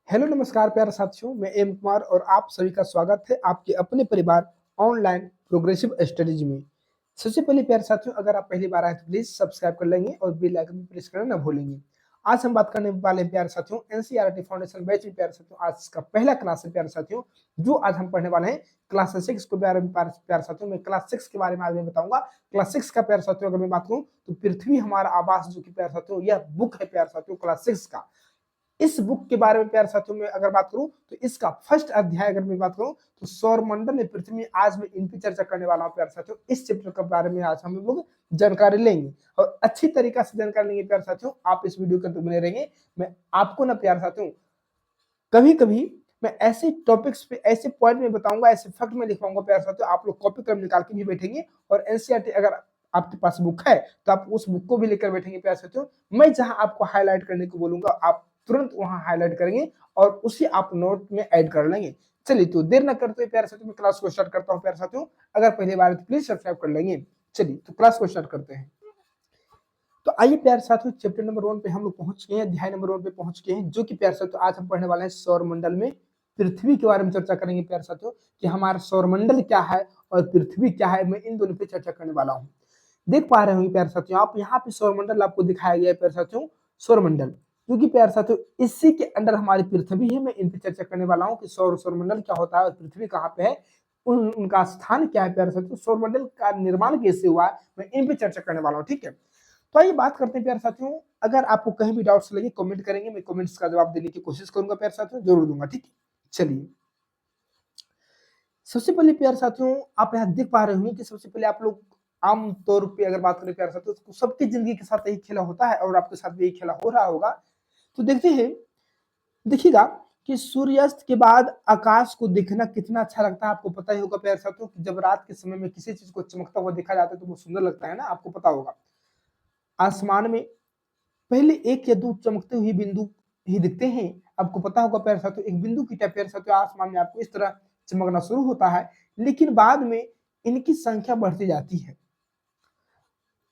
Hello नमस्कार प्यारे साथियों, मैं एम कुमार और आप सभी का स्वागत है आपके अपने परिवार ऑनलाइन प्रोग्रेसिव स्टडीज में। सबसे पहले प्यारे साथियों, अगर आप पहली बार आए तो प्लीज सब्सक्राइब कर लेंगे और बेल आइकन भी प्रेस करना न भूलेंगे। आज हम बात करने वाले हैं प्यारे साथियों एनसीईआरटी फाउंडेशन बैच में। प्यारे साथियों, आज का पहला क्लास है प्यारे साथियों, जो आज हम पढ़ने वाले हैं क्लास 6 के बारे में। प्यारे साथियों, मैं क्लास 6 के बारे में आज मैं बताऊंगा। क्लास 6 का प्यारे साथियों अगर मैं बात करूं तो पृथ्वी हमारा आवास, जो कि प्यारे साथियों यह बुक है प्यारे साथियों क्लास 6 का। इस बुक के बारे में प्यारे साथियों में अगर बात करूं तो इसका फर्स्ट अध्याय अगर मैं बात करूं तो सौरमंडल में पृथ्वी। आज मैं इन पर चर्चा करने वाला हूं प्यारे साथियों। इस चैप्टर के बारे में आज हम लोग जानकारी लेंगे और अच्छी तरीका से जानकारी लेंगे प्यारे साथियों। आप इस वीडियो के अंदर बने रहेंगे। मैं आपको ना प्यारे साथियों कभी कभी मैं ऐसे टॉपिक्स पे ऐसे पॉइंट में बताऊंगा, ऐसे फैक्ट में लिखवाऊंगा प्यारे साथियों। आप लोग कॉपी कलम निकाल के भी बैठेंगे और एनसीईआरटी अगर आपके पास बुक है तो आप उस बुक को भी लेकर बैठेंगे प्यारे साथियों। मैं जहां आपको हाईलाइट करने को बोलूंगा आप तुरंत वहां हाईलाइट करेंगे और उसी आप नोट में ऐड कर लेंगे। चलिए तो देर न करते हुए प्यारे साथियों मैं क्लास को स्टार्ट करता हूँ प्यारे साथियों। अगर पहली बार तो प्लीज सब्सक्राइब कर लेंगे। चलिए तो क्लास को स्टार्ट करते हैं। तो आइए प्यारे साथियों, चैप्टर नंबर 1 पे हम लोग पहुंच गए हैं, अध्याय नंबर 1 पे पहुंच गए हैं, जो कि प्यारे साथियों आज हम पढ़ने वाले हैं सौरमंडल में पृथ्वी के बारे में चर्चा करेंगे प्यारे साथियों, कि हमारा सौरमंडल क्या है और पृथ्वी क्या है। मैं इन दोनों पे चर्चा करने वाला हूँ। देख पा रहे होंगे प्यारे साथियों आप, यहाँ पे सौरमंडल आपको दिखाया गया है प्यारे साथियों। सौरमंडल क्योंकि प्यारे साथियों इसी के अंदर हमारी पृथ्वी है। मैं इन पे चर्चा करने वाला हूँ कि सौरमंडल क्या होता है और पृथ्वी कहाँ पे है, उनका स्थान क्या है प्यारे साथियों, सौरमंडल का निर्माण कैसे हुआ है, मैं इन पे चर्चा करने वाला हूँ। ठीक है, तो आइए बात करते हैं प्यारे साथियों। अगर आपको कहीं भी डाउट्स लगे कमेंट करेंगे, मैं कमेंट्स का जवाब देने की कोशिश करूंगा प्यारे साथियों, जरूर दूंगा। ठीक है, चलिए सबसे पहले प्यारे साथियों आप यहाँ देख पा रहे होंगे कि सबसे पहले आप लोग आम तौर पे अगर बात करें प्यारे साथियों तो सबकी जिंदगी के साथ यही खेला होता है और आपके साथ भी यही खेला हो रहा होगा। तो देखते हैं, देखिएगा कि सूर्यास्त के बाद आकाश को देखना कितना अच्छा लगता है। आपको पता ही होगा प्यारे साथियों कि जब रात के समय में किसी चीज को चमकता हुआ देखा जाता है तो वो सुंदर लगता है ना, आपको पता होगा। आसमान में पहले एक या दो चमकते हुए बिंदु ही दिखते हैं। आपको पता होगा प्यारे साथियों एक बिंदु की प्यारे साथियों आसमान में आपको इस तरह चमकना शुरू होता है, लेकिन बाद में इनकी संख्या बढ़ती जाती है।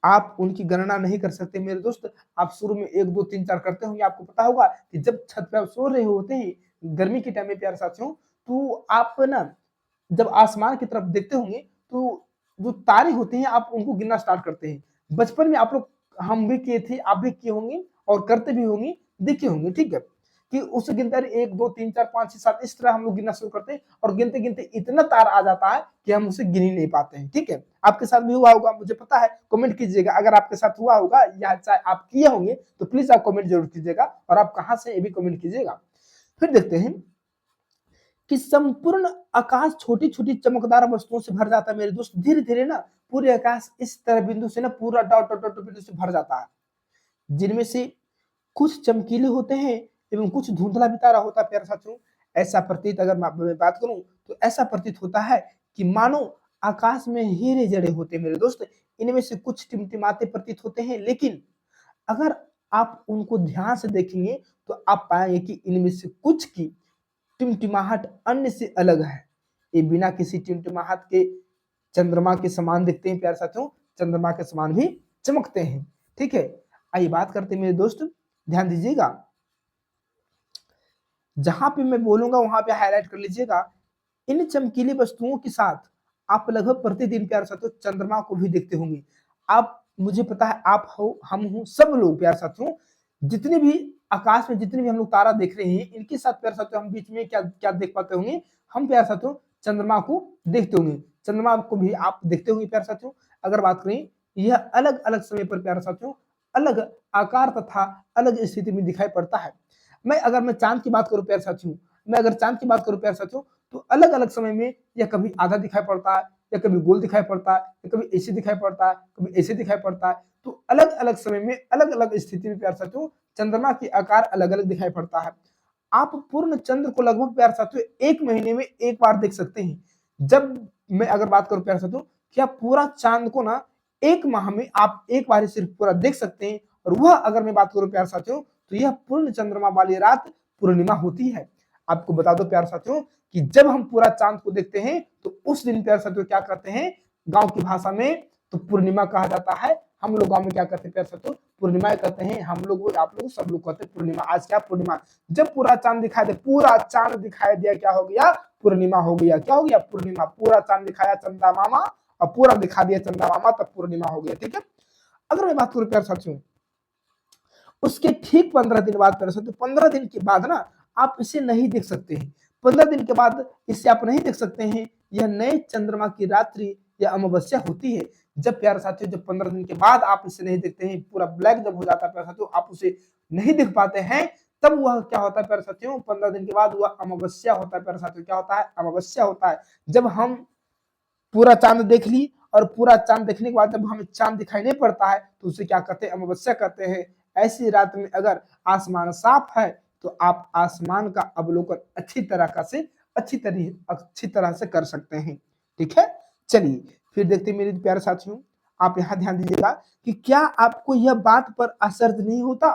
आप उनकी गणना नहीं कर सकते मेरे दोस्त। आप शुरू में 1 2 3 4 करते होंगे। आपको पता होगा कि जब छत पे आप सो रहे होते हैं गर्मी के टाइम में प्यारे साथियों, तो आप ना जब आसमान की तरफ देखते होंगे तो जो तारे होते हैं आप उनको गिनना स्टार्ट करते हैं। बचपन में आप लोग, हम भी किए थे, आप भी किए होंगे और करते भी होंगे, देखे होंगे। ठीक है, कि उसे गिनते 1 2 3 4 5 6 7 इस तरह हम लोग गिनना शुरू करते हैं और गिनते गिनते इतना तार आ जाता है कि हम उसे गिन ही नहीं पाते हैं। ठीक है, आपके साथ भी हुआ होगा मुझे पता है। कमेंट कीजिएगा अगर आपके साथ हुआ होगा या चाहे आप किए होंगे तो प्लीज आप कमेंट जरूर कीजिएगा और आप कहां से ये भी कमेंट कीजिएगा। फिर देखते हैं कि संपूर्ण आकाश छोटी छोटी चमकदार वस्तुओं से भर जाता है मेरे दोस्त। धीरे धीरे ना पूरे आकाश इस तरह बिंदु से ना पूरा डॉट डॉट डॉट बिंदु से भर जाता है, जिनमें से कुछ चमकीले होते हैं एवं कुछ धुंधला भी तारा होता है प्यारे साथियों। ऐसा प्रतीत अगर मैं बात करूं तो ऐसा प्रतीत होता है कि मानो आकाश में हीरे जड़े होते हैं मेरे दोस्त। इनमें से कुछ टिमटिमाते प्रतीत होते हैं, लेकिन अगर आप उनको ध्यान से देखेंगे तो आप पाएंगे कि इनमें से कुछ की टिमटिमाहट अन्य से अलग है। ये बिना किसी टिमटिमाहट के चंद्रमा के समान दिखते हैं प्यारे साथियों, चंद्रमा के समान भी चमकते हैं। ठीक है, आइए बात करते हैं मेरे दोस्त, ध्यान दीजिएगा। जहां पे मैं बोलूंगा वहां पे हाईलाइट कर लीजिएगा। इन चमकीली वस्तुओं के साथ आप लगभग प्रतिदिन प्यारे साथियों चंद्रमा को भी देखते होंगे। आप, मुझे पता है आप हो, हम हो, सब लोग प्यारे साथियों जितने भी आकाश में जितने भी हम लोग तारा देख रहे हैं इनके साथ प्यारे साथियों हम बीच में क्या क्या देख पाते होंगे, हम प्यारे साथियों चंद्रमा को देखते होंगे। चंद्रमा को भी आप देखते होंगे प्यारे साथियों। अगर बात करें यह अलग अलग समय पर प्यारे साथियों अलग आकार तथा अलग स्थिति में दिखाई पड़ता है। मैं चांद की बात करूं प्यारे साथियों, मैं अगर चांद की बात करूं प्यारे साथियों तो अलग अलग समय में यह कभी आधा दिखाई पड़ता है, या कभी गोल दिखाई पड़ता है, या कभी ऐसे दिखाई पड़ता है, कभी ऐसे दिखाई पड़ता है। तो अलग अलग समय में अलग अलग स्थिति में प्यारे साथियों चंद्रमा की आकार अलग अलग दिखाई पड़ता है। आप पूर्ण चंद्र को लगभग प्यारे साथियों 1 महीने में एक बार देख सकते हैं। जब मैं अगर बात करूं प्यारे साथियों क्या पूरा चांद को ना 1 माह में आप एक बार सिर्फ पूरा देख सकते हैं, और वह अगर मैं बात करूं प्यारे साथियों तो यह पूर्ण चंद्रमा वाली रात पूर्णिमा होती है। आपको बता दो प्यारे साथियों कि जब हम पूरा चांद को देखते हैं तो उस दिन प्यारे साथियों क्या करते हैं, गांव की भाषा में तो पूर्णिमा कहा जाता है। हम लोग गाँव में क्या करते हैं प्यारे साथियों, पूर्णिमा कहते हैं। हम लोग, आप लोग, सब लोग कहते हैं पूर्णिमा। आज क्या पूर्णिमा, जब पूरा चांद दिखाई दे, पूरा चांद दिखाई दिया, क्या हो गया, पूर्णिमा हो गया। क्या हो गया, पूर्णिमा। पूरा चांद दिखाया चंदा मामा और पूरा दिखा दिया चंदा मामा, तब पूर्णिमा हो गया। ठीक है। अगर मैं बात करूं प्यारे साथियों, उसके ठीक 15 दिन बाद प्यारे साथियों, 15 दिन के बाद ना आप इसे नहीं देख सकते हैं। 15 दिन के बाद इसे आप नहीं देख सकते हैं। यह नए चंद्रमा की रात्रि या अमावस्या होती है। जब प्यारे साथियों, जब 15 दिन के बाद आप इसे नहीं देखते हैं, पूरा ब्लैक जब हो जाता है प्यारे साथियों, आप उसे नहीं देख पाते हैं, तब वह क्या होता है प्यारे साथियों, 15 दिन के बाद वह अमावस्या होता है प्यारे साथियों। क्या होता है, अमावस्या होता है। जब हम पूरा चांद देख ली और पूरा चांद देखने के बाद जब हमें चांद दिखाई नहीं पड़ता है, तो उसे क्या कहते हैं, अमावस्या कहते हैं। ऐसी रात में अगर आसमान साफ है तो आप आसमान का अवलोकन अच्छी तरह से कर सकते हैं। ठीक है। चलिए फिर देखते हैं मेरे प्यारे साथियों, आप यहाँ ध्यान दीजिएगा कि क्या आपको यह बात पर असर नहीं होता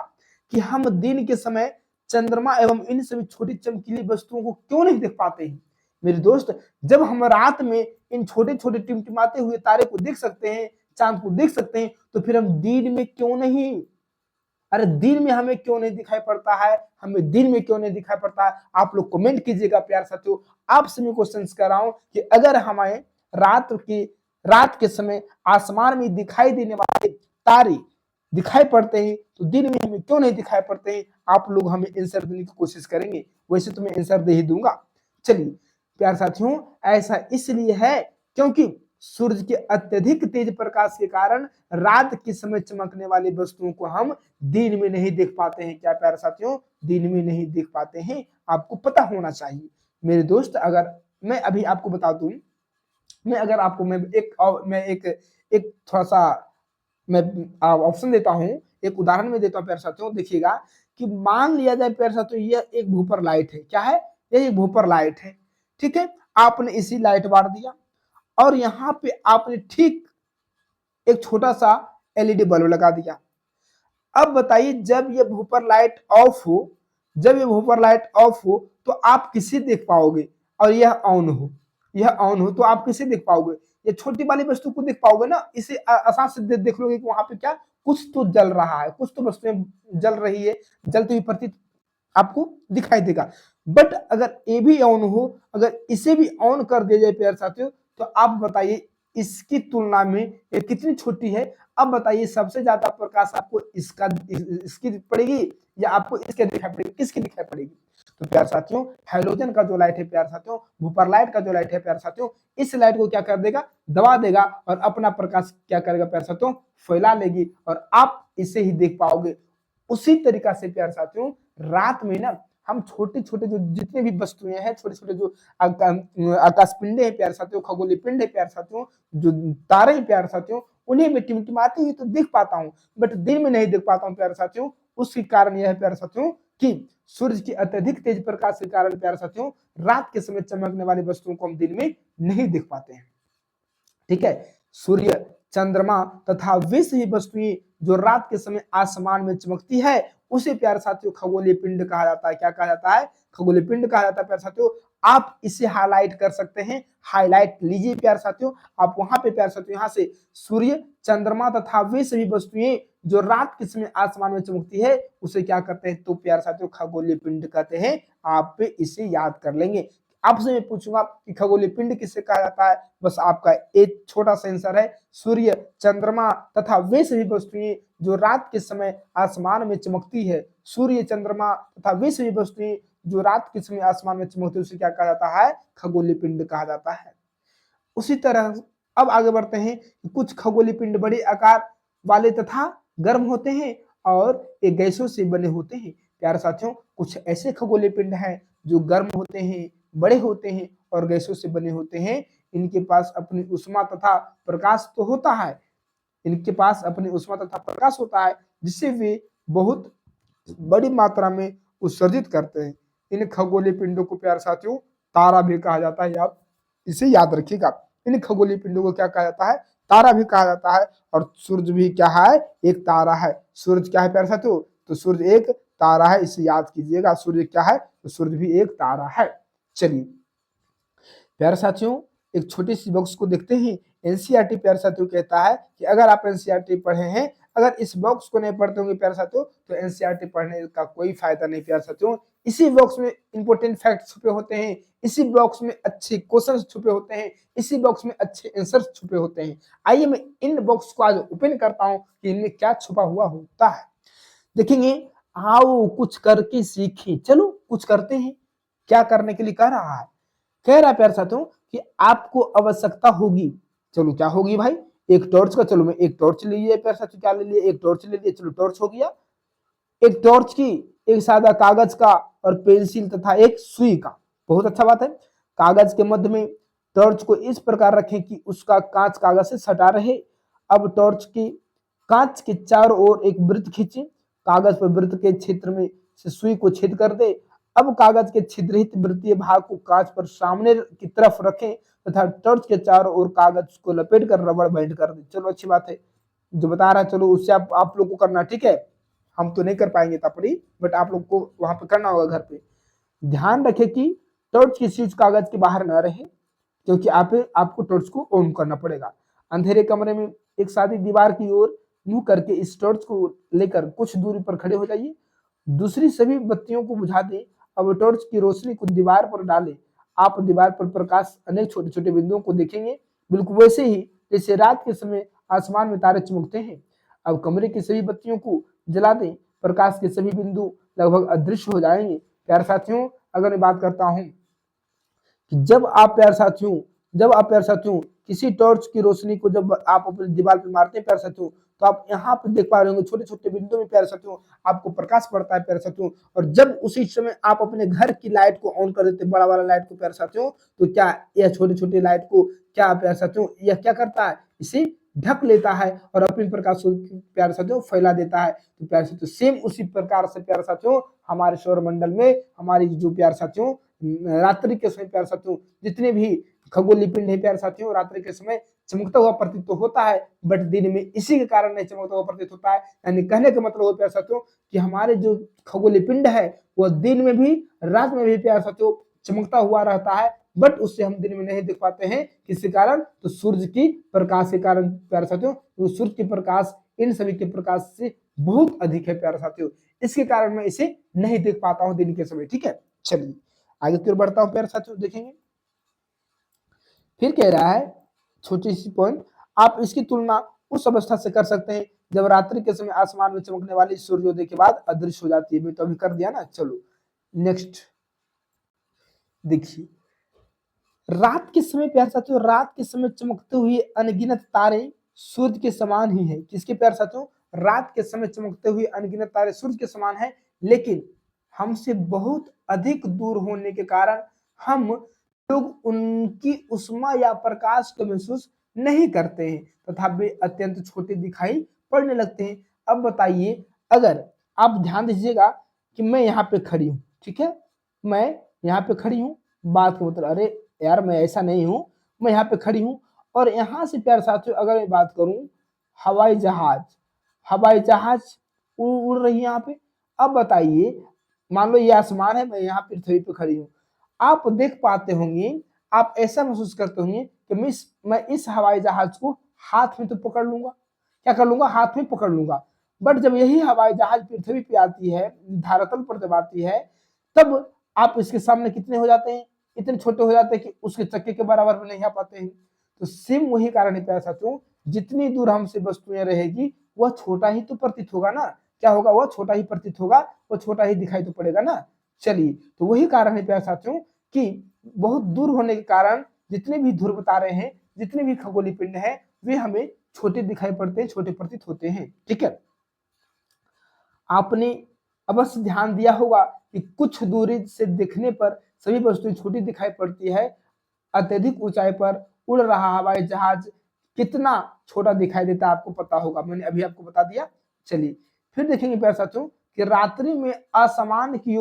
कि हम दिन के समय चंद्रमा एवं इन सभी छोटी चमकीली वस्तुओं को क्यों नहीं देख पाते हैं। मेरे दोस्त, जब हम रात में इन छोटे छोटे टिमटिमाते हुए तारे को देख सकते हैं, चांद को देख सकते हैं, तो फिर हम दिन में क्यों नहीं, अरे दिन में हमें क्यों नहीं दिखाई पड़ता है, हमें दिन में क्यों नहीं दिखाई पड़ता है। आप लोग कमेंट कीजिएगा प्यार साथियों। आपसे मैं क्वेश्चन कर रहा हूं कि अगर हमें रात के समय आसमान में दिखाई देने वाले तारे दिखाई पड़ते हैं, तो दिन में हमें क्यों नहीं दिखाई पड़ते हैं। आप लोग हमें आंसर देने की कोशिश करेंगे, वैसे तो मैं आंसर दे ही दूंगा। चलिए प्यार साथियों, ऐसा इसलिए है क्योंकि सूरज के अत्यधिक तेज प्रकाश के कारण रात के समय चमकने वाली वस्तुओं को हम दिन में नहीं देख पाते हैं। क्या प्यारे साथियों, दिन में नहीं देख पाते हैं। आपको पता होना चाहिए मेरे दोस्त। अगर मैं अभी आपको बता दूं, मैं एक थोड़ा सा मैं ऑप्शन देता हूं, एक उदाहरण में देता हूं प्यारे साथियों। देखिएगा कि मान लिया जाए प्यारे साथियों, यह एक भूपर लाइट है। क्या है, यह एक भूपर लाइट है। ठीक है। आपने इसी लाइट बार दिया और यहाँ पे आपने ठीक एक छोटा सा एलईडी बल्ब लगा दिया। अब बताइए, जब ये भूपर लाइट ऑफ हो, तो आप किसे देख पाओगे, और यह ऑन हो तो आप किसे देख पाओगे, ये छोटी वाली वस्तु को देख पाओगे ना। इसे आसान से देख लोगे कि वहां पे क्या कुछ तो जल रहा है, कुछ तो वस्तुएं जल रही है, जलती हुई प्रतीत आपको दिखाई देगा। बट अगर ये भी ऑन हो, अगर इसे भी ऑन कर दिया जाए प्यारे साथियों, तो आप बताइए इसकी तुलना में ये कितनी छोटी है। अब बताइए सबसे ज्यादा प्रकाश आपको इसकी पड़ेगी या आपको इसके दिखाई पड़ेगी, किसकी दिखाई पड़ेगी। तो प्यार साथियों, हैलोजन का जो लाइट है प्यार साथियों, भूपर लाइट का जो लाइट है प्यार साथियों, इस लाइट को क्या कर देगा, दबा देगा और अपना प्रकाश क्या करेगा प्यार साथियों, फैला लेगी और आप इसे ही देख पाओगे। उसी तरीका से प्यार साथियों, रात में ना हम छोटे छोटे जो जितने भी वस्तुएं हैं, छोटे छोटे जो आकाश पिंडे हैं प्यार साथियों, खगोलीय पिंड है प्यार साथियों, जो तारे हैं प्यार साथियों, उन्हें मैं टिमटिमाती हुई तो देख पाता हूँ, बट दिन में नहीं देख पाता हूँ प्यार साथियों। उसके कारण यह है प्यार साथियों कि सूरज की अत्यधिक तेज प्रकाश के कारण प्यार साथियों, रात के समय चमकने वाली वस्तुओं को हम दिन में नहीं देख पाते हैं। ठीक है। सूर्य, चंद्रमा तथा वे सभी वस्तुएं जो रात के समय आसमान में चमकती है, उसे प्यारे साथियों खगोलीय पिंड कहा जाता है। क्या कहा जाता है, खगोलीय पिंड कहा जाता है प्यारे साथियों। आप इसे हाईलाइट कर सकते हैं, हाईलाइट लीजिए प्यारे साथियों। आप वहां पे प्यारे साथियों यहाँ से सूर्य, चंद्रमा तथा वे सभी वस्तुएं जो रात के समय आसमान में चमकती है, उसे क्या करते हैं, तो प्यारे साथियों खगोलीय पिंड कहते हैं। आप इसे याद कर लेंगे। आपसे मैं पूछूंगा कि खगोलीय पिंड किसे कहा जाता है, बस आपका एक छोटा सा आंसर है सूर्य, चंद्रमा तथा वे सभी वस्तुएं जो रात के समय आसमान में चमकती है। सूर्य, चंद्रमा तथा वे सभी वस्तुएं जो रात के समय आसमान में चमकती है, उसे क्या कहा जाता है, खगोलीय पिंड कहा जाता है। उसी तरह अब आगे बढ़ते हैं। कुछ खगोलीय पिंड बड़े आकार वाले तथा गर्म होते हैं और ये गैसों से बने होते हैं। प्यारे साथियों, कुछ ऐसे खगोलीय पिंड हैं जो गर्म होते हैं, बड़े होते हैं और गैसों से बने होते हैं। इनके पास अपनी उष्मा तथा प्रकाश तो होता है, इनके पास अपनी उष्मा तथा प्रकाश होता है, जिससे वे बहुत बड़ी मात्रा में उत्सर्जित करते हैं। इन खगोलीय पिंडों को प्यारे साथियों तारा भी कहा जाता है। आप इसे याद रखिएगा, इन खगोलीय पिंडों को क्या कहा जाता है, तारा भी कहा जाता है। और सूरज भी क्या है, एक तारा है। सूरज क्या है प्यारे साथियों, तो सूरज एक तारा है, इसे याद कीजिएगा। सूर्य क्या है, तो सूरज भी एक तारा है। चलिए प्यारे साथियों, एक छोटी सी बॉक्स को देखते हैं। एनसीईआरटी प्यारे साथियों कहता है कि अगर आप एनसीईआरटी पढ़े हैं, अगर इस बॉक्स को नहीं पढ़ते होंगे प्यारे साथियों, तो एनसीईआरटी पढ़ने का कोई फायदा नहीं प्यारे साथियों। इसी बॉक्स में इंपॉर्टेंट फैक्ट छुपे होते हैं, इसी बॉक्स में अच्छे क्वेश्चन छुपे होते हैं, इसी बॉक्स में अच्छे आंसर छुपे होते हैं। आइए मैं इन बॉक्स को आज ओपन करता हूं कि इनमें क्या छुपा हुआ होता है। देखेंगे, आओ कुछ करके सीखें। चलो कुछ करते हैं। क्या करने के लिए कह रहा है? कह रहा है प्यारे साथियों कि आपको आवश्यकता होगी। चलो क्या होगी भाई? एक टॉर्च का। चलो मैं एक टॉर्च ले लिया प्यारे साथियों। क्या ले लिया? एक टॉर्च ले लिया। चलो टॉर्च हो गया। एक टॉर्च की, एक सादा कागज का और पेंसिल तथा एक सुई का। बहुत अच्छा बात है। कागज के मध्य में टॉर्च को इस प्रकार रखें कि उसका कांच कागज से सटा रहे। अब टॉर्च की कांच के चारों ओर एक वृत्त खींचे। कागज पर वृत्त के क्षेत्र में से सुई को छेद कर दे। अब कागज के छिद्रित वृत्तीय भाग को कांच पर सामने की तरफ रखें तथा टॉर्च के चारों ओर कागज को लपेट कर रबड़ बैंड कर दे। चलो अच्छी बात है, जो बता रहा है चलो उससे आप लोग को करना, ठीक है। हम तो नहीं कर पाएंगे तापड़ी, बट आप लोग को वहां पे करना होगा घर पे। ध्यान रखें कि टॉर्च की स्विच कागज के बाहर न रहे, क्योंकि आपको टॉर्च को ऑन करना पड़ेगा। अंधेरे कमरे में एक सादी दीवार की ओर मुंह करके इस टॉर्च को लेकर कुछ दूरी पर खड़े हो जाइए। दूसरी सभी बत्तियों को बुझा दें। अब टॉर्च की रोशनी को दीवार पर डालें। आप दीवार पर प्रकाश अनेक छोटे छोटे बिंदुओं को देखेंगे, बिल्कुल वैसे ही जैसे रात के समय आसमान में तारे चमकते हैं। अब कमरे की सभी बत्तियों को जला दें। प्रकाश के सभी बिंदु लगभग अदृश्य हो जाएंगे। प्यारे साथियों, अगर मैं बात करता हूं कि जब आप प्यारे साथियों किसी टॉर्च की रोशनी को जब आप अपनी दीवार पर मारते हैं प्यारे साथियों, तो आप यहाँ पे देख पा रहे होंगे छोटे छोटे बिंदु में प्यारे साथियों आपको प्रकाश पड़ता है प्यारे साथियों। और जब उसी समय आप अपने घर की लाइट को ऑन कर देते हैं, बड़ा वाला लाइट को प्यारे साथियों, तो क्या यह छोटे छोटे लाइट को क्या प्यारे साथियों यह क्या करता है? इसे ढक लेता है और अपने प्रकाश को प्यारे साथियों फैला देता है। तो प्यारे साथियों सेम उसी प्रकार से प्यारे साथियों हमारे सौर मंडल में हमारी जो प्यारे साथियों रात्रि के समय प्यारे साथियों जितने भी खगोलीय पिंड है प्यारे साथियों, रात्रि के समय चमकता हुआ प्रतीत तो होता है, बट दिन में इसी के कारण नहीं चमकता हुआ प्रतीत होता है। यानी कहने का मतलब हो प्यारे साथियों कि हमारे जो खगोलीय पिंड है वह दिन में भी रात में भी प्यारे साथियों चमकता हुआ रहता है, बट उससे हम दिन में नहीं देख पाते हैं। किसी कारण? तो सूर्य की प्रकाश के कारण प्यारे साथियों। तो सूर्य की प्रकाश इन सभी के प्रकाश से बहुत अधिक है प्यारे साथियों, इसके कारण मैं इसे नहीं देख पाता हूं दिन के समय, ठीक है। चलिए आगे की ओर बढ़ता हूं प्यारे साथियों। देखेंगे फिर कह रहा है छोटी सी पॉइंट, आप इसकी तुलना उस अवस्था से कर सकते हैं जब रात्रि के समय आसमान में चमकने वाली सूर्योदय के बाद अदृश्य हो जाती है। मैं तो अभी कर दिया ना। चलो नेक्स्ट देखिए, रात के समय प्यारे साथियों, रात के समय चमकते हुए अनगिनत तारे सूर्य के समान ही है। किसके प्यारे साथियों? रात के समय चमकते हुए अनगिनत तारे सूर्य के समान है, लेकिन हमसे बहुत अधिक दूर होने के कारण हम लोग उनकी उष्मा या प्रकाश को महसूस नहीं करते हैं तथा वे अत्यंत छोटे दिखाई पड़ने लगते हैं। अब बताइए, अगर आप ध्यान दीजिएगा कि मैं यहाँ पे खड़ी हूँ, ठीक है, मैं यहाँ पे खड़ी हूँ, बात का मतलब अरे यार मैं ऐसा नहीं हूं, मैं यहाँ पे खड़ी हूं और यहाँ से प्यारे साथियों अगर मैं बात करूं हवाई जहाज उड़ रही है यहाँ पे। अब बताइए, मान लो ये आसमान है, मैं यहाँ पृथ्वी पे खड़ी हूँ, आप देख पाते होंगे, आप ऐसा महसूस करते होंगे कि मैं इस हवाई जहाज को हाथ में तो पकड़ लूंगा। क्या कर लूंगा? हाथ में पकड़ लूंगा। बट जब यही हवाई जहाज पृथ्वी पे आती है, धरातल पर जब आती है, तब आप इसके सामने कितने हो जाते हैं? इतने छोटे हो जाते हैं कि उसके चक्के के बराबर में नहीं आ पाते हैं। तो सेम वही कारण है प्यारे साथियों, जितनी दूर हमसे वस्तुएं रहेगी वह छोटा ही तो प्रतीत होगा ना। क्या होगा? वह छोटा ही प्रतीत होगा, वह छोटा ही दिखाई तो पड़ेगा ना। चलिए, तो वही कारण है प्यारे साथियों कि बहुत दूर होने के कारण जितने भी ध्रुव तारे हैं, जितने भी खगोलीय पिंड हैं, वे हमें छोटे दिखाई पड़ते हैं, छोटे प्रतीत होते हैं, ठीक है। आपने अवश्य ध्यान दिया होगा कि कुछ दूरी से देखने पर सभी वस्तुएं छोटी दिखाई पड़ती है। अत्यधिक ऊंचाई पर उड़ रहा हवाई जहाज कितना छोटा दिखाई देता है आपको पता होगा, मैंने अभी आपको बता दिया। चलिए फिर देखेंगे प्यारे साथियों कि रात्रि में आसमान की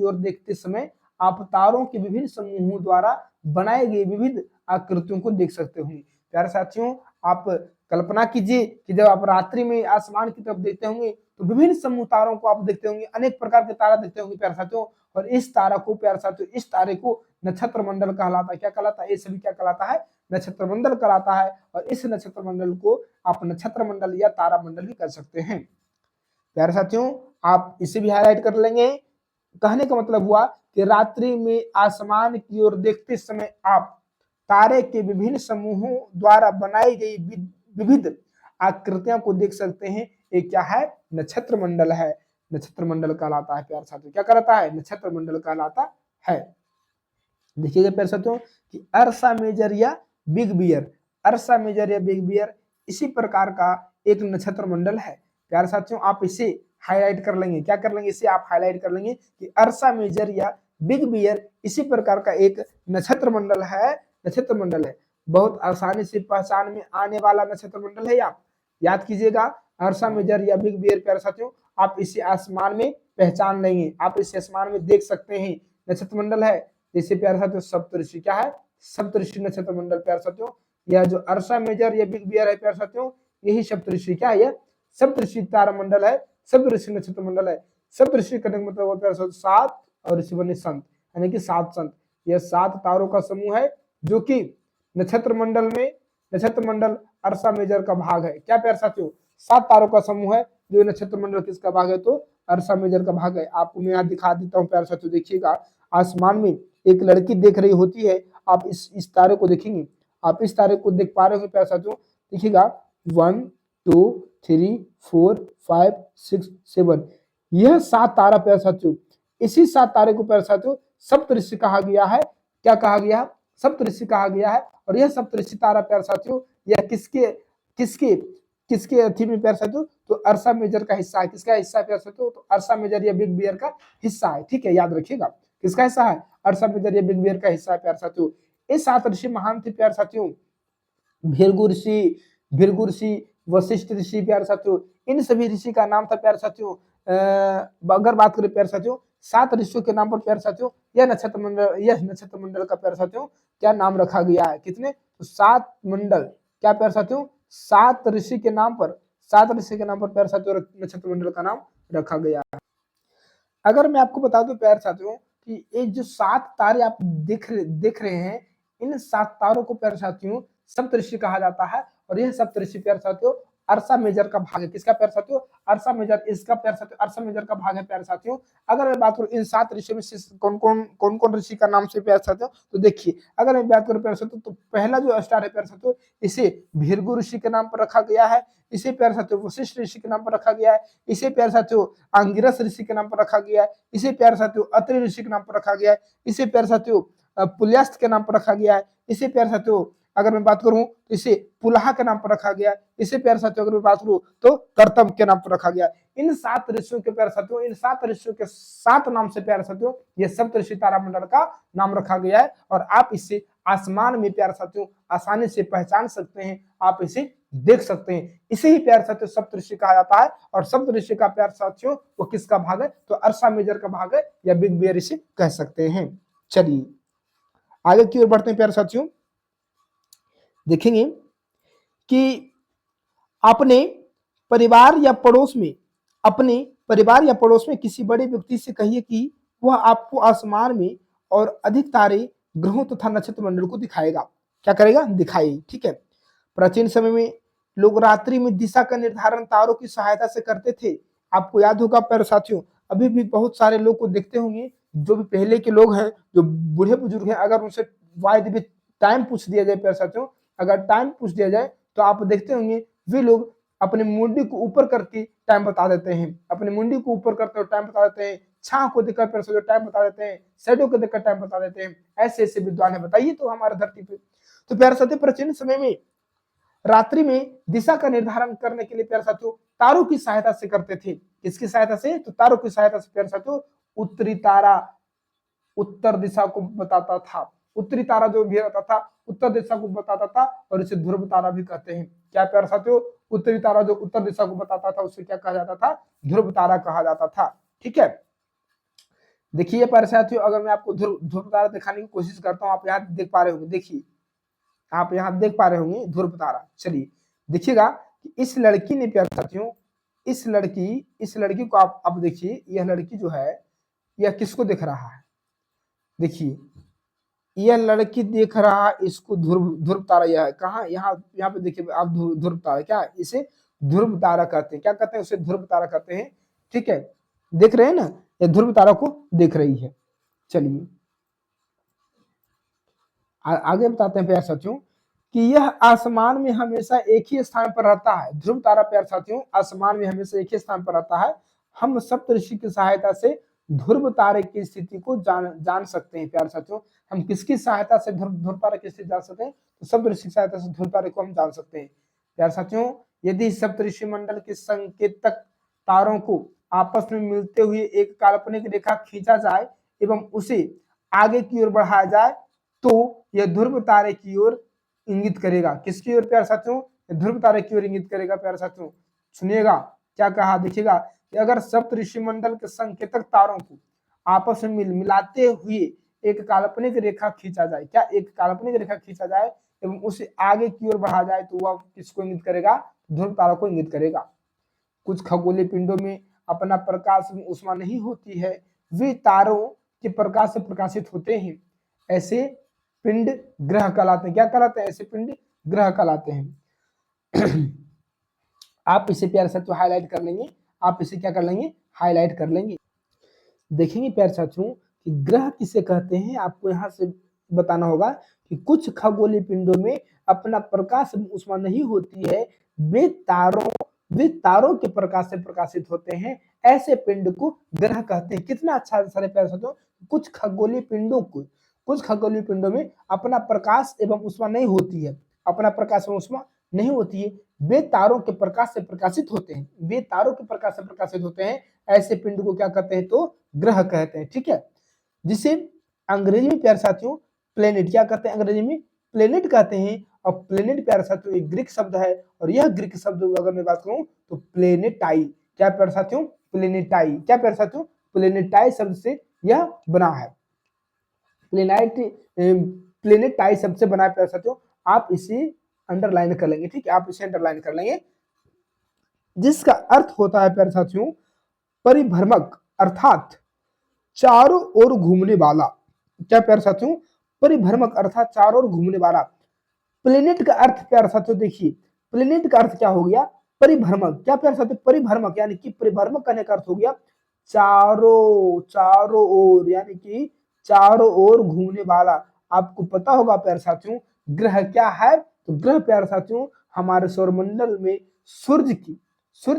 ओर देखते समय आप तारों के विभिन्न समूहों द्वारा बनाए गए विविध आकृतियों को देख सकते होंगे। प्यारे साथियों, आप कल्पना कीजिए कि जब आप रात्रि में आसमान की तरफ देखते होंगे तो विभिन्न समूह तारों को आप देखते होंगे, अनेक प्रकार के तारा देखते होंगे प्यारे साथियों। और इस तारे को नक्षत्र मंडल कहलाता है। क्या कहलाता है? ये सभी क्या कहलाता है? नक्षत्र मंडल कहलाता है। और इस नक्षत्र मंडल को आप नक्षत्र मंडल या तारा मंडल भी कर सकते हैं। प्यारे साथियों, आप इसे भी हाईलाइट कर लेंगे। कहने का मतलब हुआ कि रात्रि में आसमान की ओर देखते समय आप तारे के विभिन्न समूहों द्वारा बनाई गई विविध आकृतियों को देख सकते हैं। ये क्या है? नक्षत्र मंडल है। नक्षत्र मंडल कहलाता है। प्यारे साथियों, क्या कहलाता है? नक्षत्र मंडल कहलाता है। देखिएगा प्यारे साथियों कि अर्सा मेजर या बिग बियर, अर्सा मेजर या बिग बियर इसी प्रकार का एक नक्षत्र मंडल है। प्यारे साथियों, आप इसे हाईलाइट कर लेंगे। क्या कर लेंगे? इसे आप हाईलाइट कर लेंगे कि अर्सा मेजर या बिग बियर इसी प्रकार का एक नक्षत्र मंडल है। नक्षत्र मंडल है, बहुत आसानी से पहचान में आने वाला नक्षत्र मंडल है। आप याद कीजिएगा, अर्सा मेजर या बिग बियर प्यारे साथियों, आप इसे आसमान में पहचान लेंगे, आप इसे आसमान में देख सकते हैं। नक्षत्र मंडल है जैसे प्यारे साथियों सप्तऋषि, क्या है? सप्तऋषि नक्षत्र मंडल। प्यारे साथियों, यह जो अर्सा मेजर या बिग बियर है प्यारे साथियों, यही सप्तऋषि क्या है? यह सप्तऋषि तारा मंडल है, सप्तऋषि नक्षत्र मंडल है। सप्तऋषि करने का मतलब प्यारे साथियों 7 और ऋषि बने संत, यानी कि 7 संत। यह 7 तारों का समूह है जो कि नक्षत्र मंडल में, नक्षत्र मंडल अर्सा मेजर का भाग है। क्या प्यारे साथियों? 7 तारों का समूह है जो नक्षत्र मंडल किसका भाग है? तो अर्सा मेजर का भाग है। आपको मैं यहाँ दिखा देता हूँ प्यारे साथियों। देखिएगा, आसमान में एक लड़की देख रही होती है। आप इस तारे को देखेंगे, आप इस तारे को देख पा रहे हो प्यारे साथियों। देखिएगा 1 2 3 4 5 6 7, यह 7 तारा प्यारे साथियों। इसी 7 तारे को प्यारे साथियों सप्तऋषि कहा गया है। क्या कहा गया है? सप्तऋषि कहा गया है। और यह सप्तऋषि तारा प्यारे साथियों, यह किसके किसके किसके अथी में प्यारे साथियों? तो अर्सा मेजर का हिस्सा है। किसका हिस्सा है प्यारे साथियों? तो अर्सा मेजर या बिग बियर का हिस्सा है। ठीक है, याद रखिएगा किसका हिस्सा है? अर्सा मेजर या बिग बियर का हिस्सा है प्यारे साथियों। ये 7 ऋषि महान थे प्यारे साथियों। भृगु ऋषि, भृगु ऋषि, वशिष्ठ ऋषि प्यारे साथियों, इन सभी ऋषि का नाम था प्यारे साथियों। अगर बात करें प्यारे साथियों 7 ऋषियों के नाम पर प्यारे साथियों यह नक्षत्र मंडल का प्यारे साथियों क्या नाम रखा गया है? कितने? तो 7 मंडल। क्या प्यारे साथियों? 7 ऋषि के नाम पर, 7 ऋषि के नाम पर प्यारे साथियों नक्षत्र मंडल का नाम रखा गया है। अगर मैं आपको बता दूं प्यारे साथियों कि ये जो 7 तारे आप देख रहे हैं, इन 7 तारों को प्यारे साथियों सप्तऋषि कहा जाता है। और यह सप्तऋषि प्यारे साथियों अर्सा मेजर का भाग है। किसका प्यारे साथियों? अर्सा मेजर, इसका प्यारे साथियों अर्सा मेजर का भाग है प्यारे साथियों। अगर मैं बात करूं इन 7 ऋषियों में कौन कौन ऋषि का नाम से प्यारे साथियों, तो देखिए अगर मैं बात करूं प्यारे साथियों तो पहला जो स्टार है प्यारे साथियों, इसे भृगु ऋषि के नाम पर रखा गया है। इसे प्यारे साथियों वशिष्ठ ऋषि के नाम पर रखा गया है। इसे प्यारे साथियों अंगिरस ऋषि के नाम पर रखा गया है। इसे प्यारे साथियों अत्रि ऋषि के नाम पर रखा गया है। इसे प्यारे साथियों पुलस्त्य के नाम पर रखा गया है। इसे प्यारे साथियों अगर मैं बात करूं तो इसे पुलहा के नाम पर रखा गया। इसे प्यारे साथियों अगर मैं बात करूं तो कर्तम के नाम पर रखा गया। इन 7 ऋषियों के प्यारे साथियों, इन 7 ऋषियों के 7 नाम से प्यारे साथियों ये सप्तऋषि तारा मंडल का नाम रखा गया है। और आप इसे आसमान में प्यारे साथियों आसानी से पहचान सकते हैं, आप इसे देख सकते हैं। इसे ही प्यारे साथियों सप्तऋषि कहा जाता है। और सप्तऋषि का प्यारे साथियों वो किसका भाग है? तो अर्सा मेजर का भाग है या बिग बियर इसे कह सकते हैं। चलिए आगे की ओर बढ़ते हैं प्यारे साथियों। देखेंगे कि अपने परिवार या पड़ोस में, अपने परिवार या पड़ोस में किसी बड़े व्यक्ति से कहिए कि वह आपको आसमान में और अधिक तारे, ग्रहों तथा नक्षत्र मंडल को दिखाएगा। क्या करेगा? दिखाएगी। ठीक है। प्राचीन समय में लोग रात्रि में दिशा का निर्धारण तारों की सहायता से करते थे। आपको याद होगा प्यारे साथियों, अभी भी बहुत सारे लोग को देखते होंगे जो भी पहले के लोग हैं, जो बूढ़े बुजुर्ग हैं, अगर उनसे वायदे टाइम पूछ दिया जाए प्यारे साथियों, अगर टाइम पूछ दिया जाए तो आप देखते होंगे वे लोग अपने मुंडी को ऊपर करके टाइम बता देते हैं। अपने मुंडी को ऊपर करते हुए टाइम बता देते हैं। छां को देखकर प्यारे साथियों टाइम बता देते हैं। शैडो को देखकर टाइम बता देते हैं। ऐसे ऐसे विद्वान है, बताइए तो हमारे धरती पे। तो प्यारे साथियों प्राचीन समय में रात्रि में दिशा का निर्धारण करने के लिए प्यारे साथियों तारों की सहायता से करते थे। किसकी सहायता से? तो तारों की सहायता से प्यारे साथियों। उत्तरी तारा उत्तर दिशा को बताता था। उत्तरी तारा जो भी होता था उत्तर दिशा को बताता था, और इसे ध्रुव तारा भी कहते हैं। क्या प्यारे साथियों? उत्तरी तारा जो उत्तर दिशा को बताता था उसे क्या कहा जाता था? ध्रुव तारा कहा जाता था। ठीक है। देखिए प्यारे साथियों, अगर मैं आपको ध्रुव तारा दिखाने की कोशिश करता हूँ, आप यहाँ देख पा रहे होंगे। देखिए आप यहाँ देख पा रहे होंगे ध्रुव तारा। चलिए देखिएगा कि इस लड़की ने प्यारे साथियों, इस लड़की को आप देखिए, यह लड़की जो है यह किसको देख रहा है? देखिए यह लड़की देख रहा है इसको ध्रुव ध्रुव तारा, यह है कहाँ, यहाँ यहाँ पे देखिए आप ध्रुव तारा, क्या इसे ध्रुव तारा कहते हैं, क्या कहते हैं उसे ध्रुव तारा कहते हैं। ठीक है, देख रहे हैं ना, ये ध्रुव तारा को देख रही है। चलिए आगे बताते हैं प्यार साथियों कि यह आसमान में हमेशा एक ही स्थान पर रहता है। ध्रुव तारा प्यार साथियों आसमान में हमेशा एक ही स्थान पर रहता है। हम सप्तऋषि की सहायता से ध्रुव तारे की स्थिति को जान सकते हैं प्यार साथियों। हम किसकी सहायता से ध्रुव तारे की स्थिति जान सकते हैं, तो सप्तऋषि की सहायता से ध्रुव तारे को हम जान सकते हैं प्यार साथियों। यदि सप्तऋषि मंडल के संकेतक तारों को आपस में मिलते हुए एक काल्पनिक रेखा खींचा जाए एवं उसे आगे की ओर बढ़ाया जाए तो यह ध्रुव तारे की ओर इंगित करेगा। किसकी ओर प्यार साथियों, ध्रुव तारे की ओर इंगित करेगा प्यार साथियों। सुनिएगा क्या कहा, देखिएगा कि अगर सप्तऋषि मंडल के संकेतक तारों को आपस में मिलाते हुए एक काल्पनिक रेखा खींचा जाए, क्या एक काल्पनिक रेखा खींचा जाए एवं उसे आगे की ओर बढ़ाया जाए तो वह किसको इंगित करेगा, ध्रुव तारा को इंगित करेगा। कुछ खगोलीय पिंडों में अपना प्रकाश ऊष्मा नहीं होती है, वे तारों के प्रकाश से प्रकाशित होते हैं। ऐसे पिंड ग्रह कहलाते हैं। क्या कहलाते हैं, ऐसे पिंड ग्रह कहलाते हैं। आप इसे प्यारे साथियों हाईलाइट कर लेंगे, आप इसे क्या कर लेंगे, हाईलाइट कर लेंगे। देखेंगे प्यारे साथियों कि ग्रह किसे कहते हैं, आपको यहाँ से बताना होगा कि कुछ खगोलीय पिंडों में अपना प्रकाश ऊष्मा नहीं होती है, वे तारों के प्रकाश से प्रकाशित होते हैं। ऐसे पिंड को ग्रह कहते हैं। कितना अच्छा सारे प्यारे साथियों, कुछ खगोलीय पिंडों में अपना प्रकाश एवं ऊष्मा नहीं होती है, अपना प्रकाश एवं ऊष्मा नहीं होती है, वे तारों के प्रकाश से प्रकाशित होते हैं, वे तारों के प्रकाश से प्रकाशित होते हैं। ऐसे पिंड को क्या कहते हैं, तो ग्रह कहते हैं। ठीक है, जिसे अंग्रेजी में प्यारे साथियों प्लेनेट क्या कहते हैं, अंग्रेजी में प्लेनेट कहते हैं। और प्लेनेट प्यारे साथियों एक ग्रीक शब्द है, और यह ग्रीक शब्द अगर मैं बात करूं तो प्लेनेटाई, क्या प्यारे साथियों, प्लेनेटाई, क्या प्यारे साथियों, प्लेनेटाई शब्द से यह बना है। प्लेनेटाई शब्द से बना है प्यारे साथियों। आप इसे अंडरलाइन कर लेंगे, ठीक है, आप इसे अंडरलाइन कर लेंगे, जिसका अर्थ होता है प्यारे साथियों परिभ्रमक, अर्थात चारों ओर घूमने वाला। क्या प्यारे साथियों, परिभ्रमक अर्थात चारों ओर घूमने वाला। प्लेनेट का अर्थ प्यारे साथियों देखिए, प्लेनेट का अर्थ क्या हो गया, परिभ्रमक। क्या प्यारे साथियों, परिभ्रमक यानी कि परिभ्रमक करने का अर्थ हो गया चारों ओर, यानी कि चारों ओर घूमने वाला। आपको पता होगा प्यारे साथियों ग्रह क्या है, तो ग्रह प्यारे साथियों हमारे सौरमंडल में सूर्य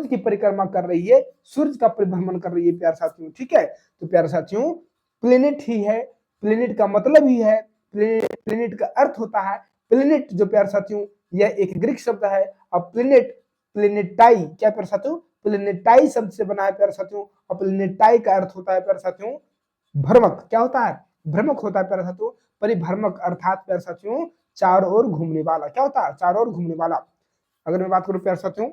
की परिक्रमा कर रही है, सूर्य का परिभ्रमण कर रही है प्यारे साथियों। ठीक है, तो प्यारे साथियों प्लेनेट ही है, प्लेनेट का मतलब ही है, प्लेनेट का अर्थ होता है प्लेनेट, जो प्यारे साथियों यह एक ग्रीक शब्द है। और प्लेनेटाई, क्या प्यारे साथियों, प्लेनेटाई शब्द से बना है प्यारे साथियों। और प्लेनेटाई का अर्थ होता है प्यारे साथियों भ्रमक। क्या होता है, भ्रमक होता है प्यारे साथियों, परिभ्रमक अर्थात प्यारे साथियों चारों ओर घूमने वाला। क्या होता है, चारों ओर घूमने वाला। अगर मैं बात करूं प्यारे साथियों,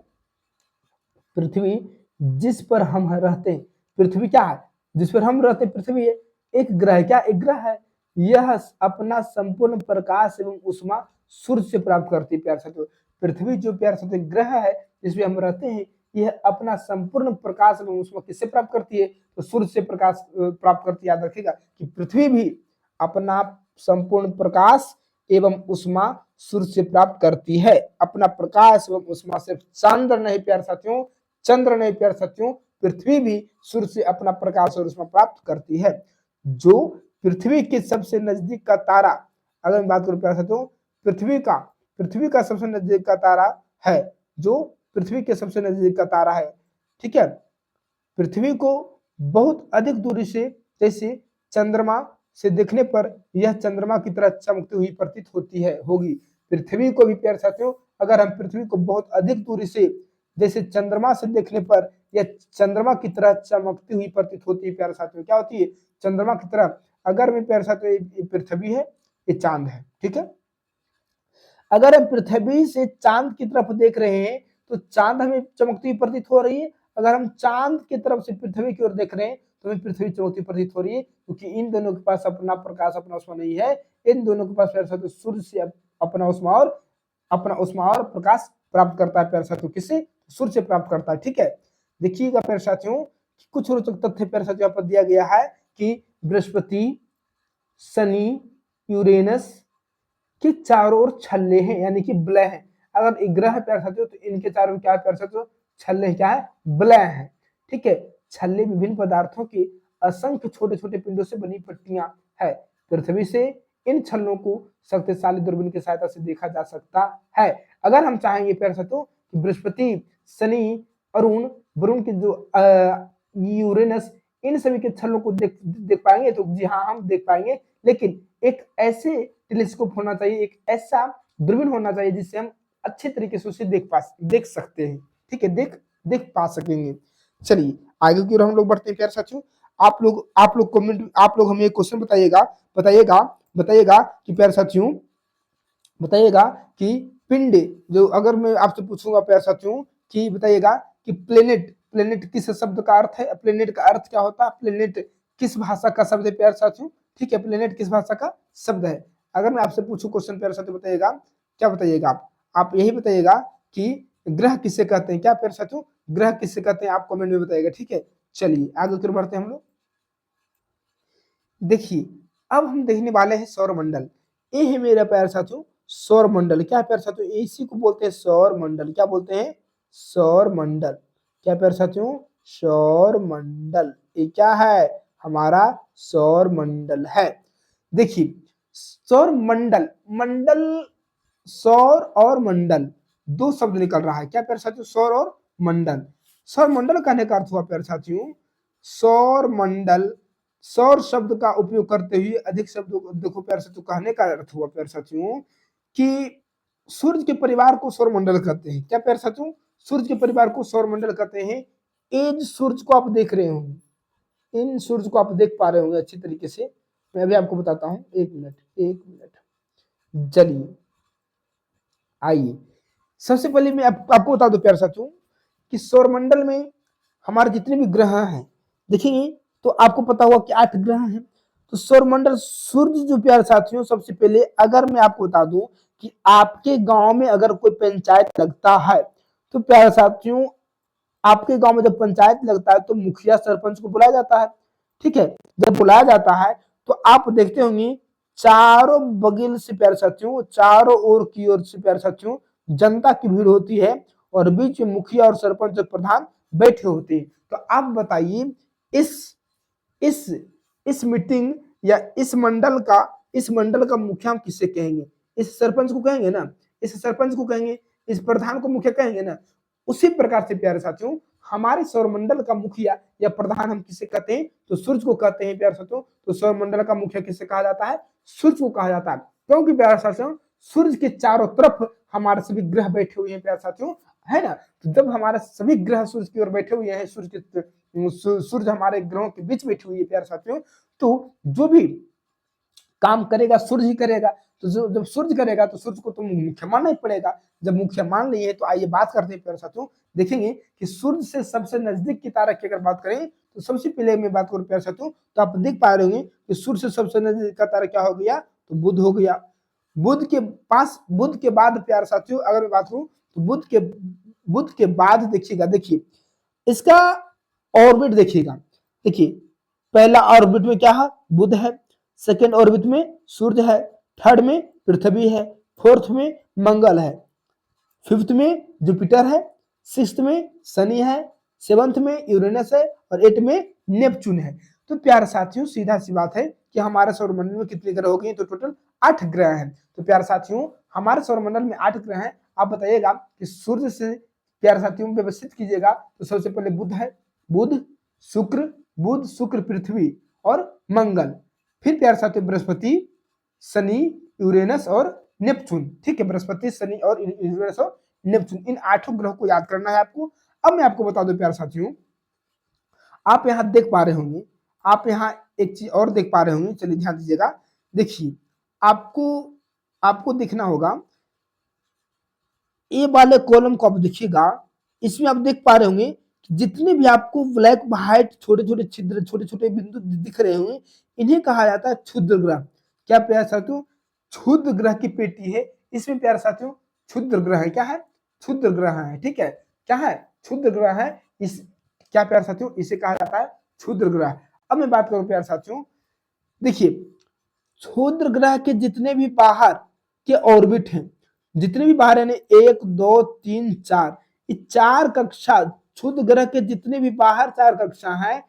पृथ्वी जिस पर हम रहते हैं, पृथ्वी क्या है, जिस पर हम रहते हैं, पृथ्वी एक ग्रह है। क्या एक ग्रह है, यह अपना संपूर्ण प्रकाश एवं ऊष्मा सूर्य से प्राप्त करती है प्यारे साथियों। पृथ्वी जो प्यारे साथियों ग्रह है जिसमें हम रहते हैं, यह अपना संपूर्ण प्रकाश एवं ऊष्मा किससे प्राप्त करती है, तो सूर्य से प्रकाश प्राप्त करती है। याद रखिएगा कि पृथ्वी भी अपना संपूर्ण प्रकाश एवं ऊष्मा सूर्य से प्राप्त करती है। अपना प्रकाश एवं ऊष्मा सिर्फ चंद्र नहीं प्यारे साथियों, चंद्र नहीं प्यारे साथियों, पृथ्वी भी सूर्य से अपना प्रकाश और ऊष्मा प्राप्त करती है। जो पृथ्वी के सबसे नजदीक का तारा, अगर मैं बात करूं प्यारे साथियों, पृथ्वी का सबसे नजदीक का तारा है, जो पृथ्वी के सबसे नजदीक का तारा है। ठीक है, पृथ्वी को बहुत अधिक दूरी से, जैसे चंद्रमा से देखने पर यह चंद्रमा की तरह चमकती हुई प्रतीत होगी। पृथ्वी को भी प्यारे साथियों अगर हम पृथ्वी को बहुत अधिक दूरी से, जैसे चंद्रमा से देखने पर यह चंद्रमा की तरह चमकती हुई प्रतीत होती है प्यारे साथियों। क्या होती है, चंद्रमा की तरह। अगर मैं प्यारे साथियों ये पृथ्वी है, ये चांद है। ठीक है, अगर हम पृथ्वी से चांद की तरफ देख रहे हैं तो चांद हमें चमकती हुई प्रतीत हो रही है। अगर हम चांद की तरफ से पृथ्वी की ओर देख रहे हैं तो हमें पृथ्वी चमकती प्रतीत हो रही है, क्योंकि इन दोनों के पास अपना प्रकाश, अपना ऊष्मा नहीं है। इन दोनों के पास प्यारे साथियों सूर्य से अपना ऊष्मा और प्रकाश प्राप्त करता है प्यारे साथियों। किससे, सूर्य से प्राप्त करता है। ठीक है, देखिएगा प्यारे साथियों कुछ रोचक तथ्य प्यारे साथियों यहाँ पर दिया गया है कि बृहस्पति, शनि, यूरेनस के चारों ओर छल्ले हैं, यानी कि ब्लय है। अगर एक ग्रह है प्यारे साथियों तो इनके चारों ओर क्या है प्यारे साथियों, छल्ले क्या है, ब्लय है। ठीक है, छल्ले विभिन्न पदार्थों के असंख्य छोटे छोटे पिंडों से बनी पट्टियां है। पृथ्वी से इन छल्लों को शक्तिशाली दूरबीन की सहायता से देखा जा सकता है। अगर हम चाहेंगे प्यारे साथियों कि बृहस्पति, शनि, अरुण, वरुण के जो यूरेनस, इन सभी के छल्लों को देख पाएंगे, तो जी हाँ हम देख पाएंगे। लेकिन एक ऐसे टेलीस्कोप होना चाहिए, एक ऐसा दूरबीन होना चाहिए जिससे हम अच्छे तरीके से उसे देख सकते हैं। ठीक है, देख पा सकेंगे। चलिए आगे की ओर हम लोग बढ़ते हैं प्यारे साथियों। आप लोग हमें एक क्वेश्चन बताइएगा कि प्यारे साथियों, बताइएगा कि पिंड, जो अगर मैं आपसे पूछूंगा प्यारे साथियों कि बताइएगा कि प्लेनेट किस शब्द का अर्थ है, प्लेनेट का अर्थ क्या होता है, प्लेनेट किस भाषा का शब्द है प्यारे साथियों। ठीक है, प्लेनेट किस भाषा का शब्द है। अगर मैं आपसे पूछूं क्वेश्चन प्यारे साथियों, बताइएगा क्या बताइएगा आप यही बताइएगा कि ग्रह किसे कहते हैं, क्या प्यारे साथियों, ग्रह किसे कहते हैं, आप कमेंट में बताइएगा। ठीक है, चलिए आगे की ओर बढ़ते हैं हम लोग। देखिए अब हम देखने वाले हैं सौरमंडल। ये है मेरा प्यारे साथियों सौरमंडल। क्या है प्यारे साथियों, इसी को बोलते हैं सौरमंडल। क्या बोलते हैं, सौरमंडल। क्या प्यारे साथियों, सौरमंडल। ये क्या है, हमारा सौरमंडल है। देखिए सौरमंडल, मंडल, सौर और मंडल दो शब्द निकल रहा है। क्या प्यारे साथियों, सौर और मंडल। सौरमंडल कहने का अर्थ हुआ प्यारे साथियों, सौर मंडल, सौर शब्द का उपयोग करते हुए अधिक शब्द देखो प्यारे साथियों, कहने का अर्थ हुआ प्यारे साथियों कि सूर्य के परिवार को सौरमंडल कहते हैं। क्या प्यारे साथियों, सूर्य के परिवार को सौरमंडल कहते हैं। एज सूर्य को आप देख रहे होंगे, इन सूर्य को आप देख पा रहे होंगे अच्छी तरीके से। मैं अभी आपको बताता हूँ, एक मिनट। चलिए आइए, सबसे पहले मैं आपको बता दूं प्यारे साथियों कि सौरमंडल में हमारे जितने भी ग्रह हैं, देखेंगे तो आपको पता होगा कि 8 ग्रह हैं। तो सौरमंडल सूर्य जो प्यारे साथियों, सबसे पहले अगर मैं आपको बता दूं कि आपके गांव में अगर कोई पंचायत लगता है, तो प्यारे साथियों आपके गांव में जब पंचायत लगता है तो मुखिया सरपंच को बुलाया जाता है। ठीक है, जब बुलाया जाता है तो आप देखते होंगे चारों बगल से प्यारे साथियों, चारों ओर की ओर से प्यारे साथियों जनता की भीड़ होती है और बीच में मुखिया और सरपंच और प्रधान बैठे होते हैं। तो आप बताइए इस इस इस मीटिंग या इस मंडल का मुखिया हम किसे कहेंगे, इस सरपंच को कहेंगे ना, इस सरपंच को कहेंगे, इस प्रधान को मुखिया कहेंगे ना। उसी प्रकार से प्यारे साथियों हमारे सौरमंडल का मुखिया या प्रधान हम किसे कहते हैं, तो सूर्य को कहते हैं प्यारे साथियों। तो सौरमंडल का मुखिया किसे कहा जाता है, सूर्य को कहा जाता है। क्योंकि प्यारे साथियों सूर्य के चारों तरफ हमारे सभी ग्रह बैठे हुए हैं प्यारे साथियों, है ना। तो जब हमारे सभी ग्रह सूर्य की ओर बैठे हुए हैं, सूर्य हमारे ग्रहों के बीच बैठी हुई है प्यारे साथियों, तो जो भी काम करेगा सूर्य ही करेगा। तो जब सूर्य करेगा तो सूर्य को तो मुख्य मानना ही पड़ेगा। जब मुख्य मान लिए तो आइए बात करते हैं प्यारे साथियों। देखेंगे कि सूर्य से सबसे नजदीक की तारा की अगर बात करें तो सबसे पहले मैं बात करूं प्यारे साथियों, तो आप देख पा रहे होंगे कि सूर्य से सबसे नजदीक का तारा क्या हो गया, तो बुध हो गया। बुध के बाद प्यारे साथियों अगर मैं बात करूं तो बुध के बाद देखिएगा, देखिए इसका ऑर्बिट देखिएगा। देखिए पहला ऑर्बिट में क्या है, बुध है। सेकेंड ऑर्बिट में सूर्य है। थर्ड में पृथ्वी है। फोर्थ में मंगल है। फिफ्थ में जुपिटर है। सिक्स्थ में शनि है। सेवंथ में यूरेनस है और एट में नेपच्यून है। तो प्यारे साथियों सीधा सी बात है कि हमारे सौरमंडल में कितने ग्रह हो गए, तो टोटल 8 ग्रह हैं। तो प्यारे साथियों हमारे सौरमंडल में 8 ग्रह हैं। आप बताइएगा कि सूर्य से प्यारे साथियों व्यवस्थित कीजिएगा तो सबसे पहले बुध है, बुध शुक्र पृथ्वी और मंगल। फिर प्यारे साथियों बृहस्पति, शनि, यूरेनस और नेपच्यून। ठीक है, बृहस्पति, शनि और यूरेनस और नेपच्यून, इन 8 ग्रहों को याद करना है आपको। अब मैं आपको बता दूं प्यारे साथियों, आप यहां देख पा रहे होंगे, आप यहां एक चीज और देख पा रहे होंगे, चलिए ध्यान दीजिएगा। देखिए आपको देखना होगा, ए वाले कॉलम को आप देखिएगा, इसमें आप देख पा रहे होंगे जितने भी आपको ब्लैक व्हाइट छोटे छोटे छिद्र, छोटे छोटे बिंदु दिख रहे होंगे, इन्हें कहा जाता है क्षुद्र ग्रह। क्या प्यारे साथियों, क्षुद्र ग्रह की पेटी है। इसमें प्यारे साथियों क्षुद्र ग्रह है, क्या है, क्षुद्र ग्रह है। ठीक है, क्या है, क्षुद्र ग्रह है। इस क्या प्यारे साथियों, इसे कहा जाता है क्षुद्र ग्रह। अब मैं बात करूं प्यारे साथियों, देखिए क्षुद्र ग्रह के जितने भी बाहर के ऑर्बिट हैं, जितने भी बाहर यानी 1 2 3 4, ये 4 कक्षा क्षुद्र ग्रह के जितने भी बाहर 4 कक्षा हैं,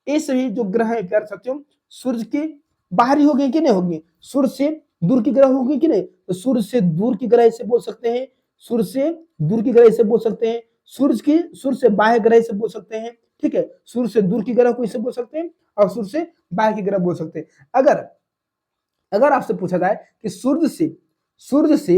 ये सभी जो ग्रह है प्यारे साथियों सूर्य के बाहरी हो गए कि नहीं होंगे, सूर्य से दूर की ग्रह होगी कि नहीं, तो सूर्य से दूर की ग्रह इसे बोल सकते हैं, सूर्य से दूर की ग्रह इसे बोल सकते हैं, सूर्य से बाह्य ग्रह इसे बोल सकते हैं, ठीक है, सूर्य से दूर की ग्रह को इसे बोल सकते हैं और सूर्य से बाह्य की ग्रह बोल सकते हैं। अगर अगर आपसे पूछा जाए कि सूर्य से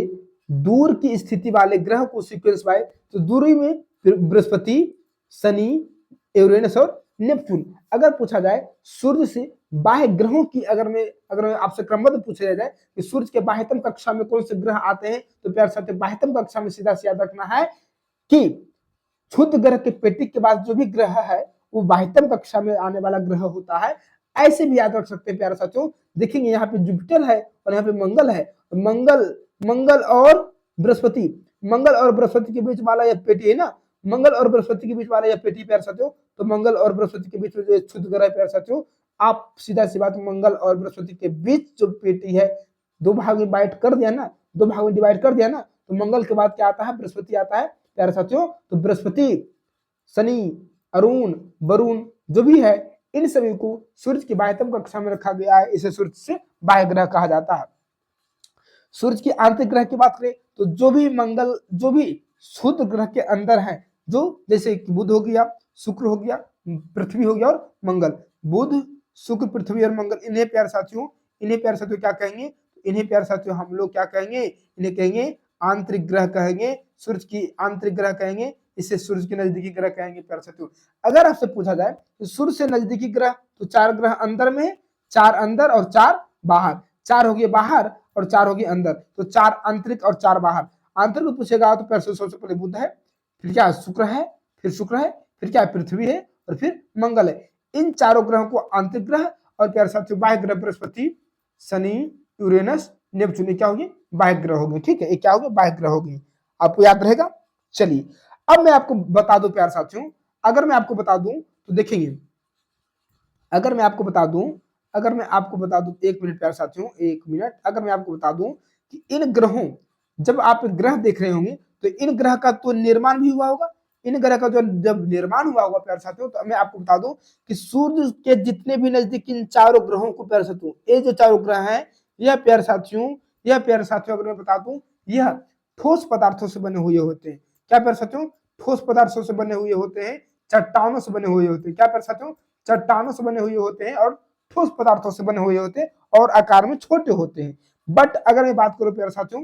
दूर की स्थिति वाले ग्रह को सीक्वेंस बाय, तो दूरी में बृहस्पति, शनि, यूरेनस और नेपच्यून। अगर पूछा जाए सूर्य से बाह्य ग्रहों की, अगर मैं आपसे क्रमबद्ध पूछा जाए कि सूर्य के बाह्यतम कक्षा में कौन से ग्रह आते हैं, तो प्यारे साथियों बाह्यतम कक्षा में सीधा से याद रखना है कि क्षुद्र ग्रह के पेटी के बाद जो भी ग्रह है वो बाह्यतम कक्षा में आने वाला ग्रह होता है। ऐसे भी याद रख सकते हैं प्यारे साथियों, देखेंगे यहाँ पे जुपिटर है और यहाँ पे मंगल है, मंगल मंगल और बृहस्पति, मंगल और बृहस्पति के बीच वाला यह पेटी है ना, मंगल और बृहस्पति के बीच वाला यह पेटी प्यारे साथियों, तो मंगल और बृहस्पति के बीच में जो क्षुद्र ग्रह है प्यारे साथियों, आप सीधा सी बात मंगल और बृहस्पति के बीच जो पेटी है दो भाग में डिवाइड कर दिया ना, दो भाग में डिवाइड कर दिया ना, तो मंगल के बाद क्या आता है, बृहस्पति आता है प्यारे साथियों। तो बृहस्पति, शनि, अरुण, वरुण जो भी है इन सभी को सूर्य की बाह्यतम कक्षा में रखा गया है, इसे सूर्य से बाह्य ग्रह कहा जाता है। सूर्य की आंतरिक ग्रह की बात करें तो जो भी क्षुद्र ग्रह के अंदर है, जो जैसे कि बुध हो गया, शुक्र हो गया, पृथ्वी हो गया और मंगल, बुध शुक्र पृथ्वी और मंगल, इन्हें प्यारे साथियों क्या कहेंगे, इन्हें प्यारे साथियों हम लोग क्या कहेंगे, इन्हें कहेंगे आंतरिक ग्रह कहेंगे, सूर्य की आंतरिक ग्रह कहेंगे, इसे सूर्य के नजदीकी ग्रह कहेंगे प्यारे साथियों। अगर आपसे पूछा जाए तो सूर्य से नजदीकी ग्रह तो 4 ग्रह अंदर में, 4 अंदर और 4 बाहर, 4 हो गए बाहर और 4 होगी अंदर, तो 4 आंतरिक और 4 बाहर। आंतरिक में पूछेगा तो प्यारे सबसे पहले बुध है, फिर क्या शुक्र है, फिर क्या पृथ्वी है और फिर मंगल है। इन चारों ग्रहों को आंतरिक ग्रह और प्यारे साथियों बाह्य ग्रह बृहस्पति, शनि, यूरेनस, नेपच्यून क्या होगी, बाह्य ग्रह होगी, ठीक है, ये क्या होगी, बाह्य ग्रह होगी, आपको याद रहेगा। चलिए अब मैं आपको बता दूं प्यारे साथियों, अगर मैं आपको बता दूं तो देखेंगे, अगर मैं आपको बता दूं 1 मिनट प्यारे साथियों, 1 मिनट, अगर मैं आपको बता दूं कि इन ग्रहों, जब आप ग्रह देख रहे होंगे तो इन ग्रह का तो निर्माण भी हुआ होगा, इन ग्रह का जो जब निर्माण हुआ होगा प्यारे साथियों, तो मैं आपको बता दूं कि सूर्य के जितने भी नजदीक इन चारों ग्रहों को प्यारे साथियों, ये जो चारों ग्रह हैं, यह प्यारे साथियों अगर मैं बता दूं, यह ठोस पदार्थों से बने हुए होते हैं। क्या प्यारे साथियों, ठोस पदार्थों से बने हुए होते हैं, चट्टानों से बने हुए होते हैं। क्या प्यारे साथियों, चट्टानों से बने हुए होते हैं और ठोस पदार्थों से बने हुए होते हैं और आकार में छोटे होते हैं। बट अगर मैं बात करूं प्यारे साथियों,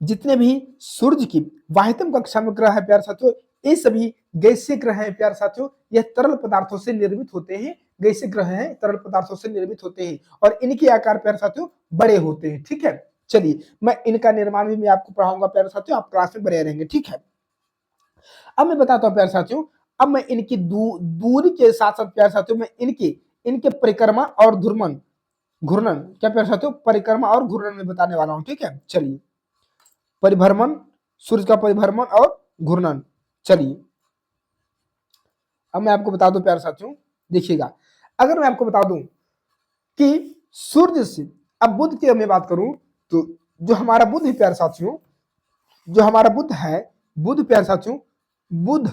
जितने भी सूर्य की बाह्यतम कक्षा में ग्रह है प्यारे साथियों, ये सभी गैसीय ग्रह हैं प्यारे साथियों, यह तरल पदार्थों से निर्मित होते हैं, गैसीय ग्रह हैं, तरल पदार्थों से निर्मित होते हैं और इनके आकार प्यारे साथियों बड़े होते हैं, ठीक है। चलिए मैं इनका निर्माण भी मैं आपको पढ़ाऊंगा प्यारे साथियों, आप क्लास में बने रहेंगे, ठीक है। अब मैं बताता हूं प्यारे साथियों, अब मैं इनकी दूरी के साथ साथ प्यारे साथियों मैं इनके परिक्रमा और घूर्णन, क्या प्यारे साथियों, परिक्रमा और घूर्णन में बताने वाला हूं, ठीक है। चलिए परिभ्रमण, सूर्य का परिभ्रमण और घूर्णन। चलिए अब मैं आपको बता दूं प्यारे साथियों, देखिएगा, अगर मैं आपको बता दूं कि सूर्य से, अब बुध की मैं बात करूं तो जो हमारा बुध है प्यारे साथियों, जो हमारा बुध है, बुध प्यारे साथियों, बुध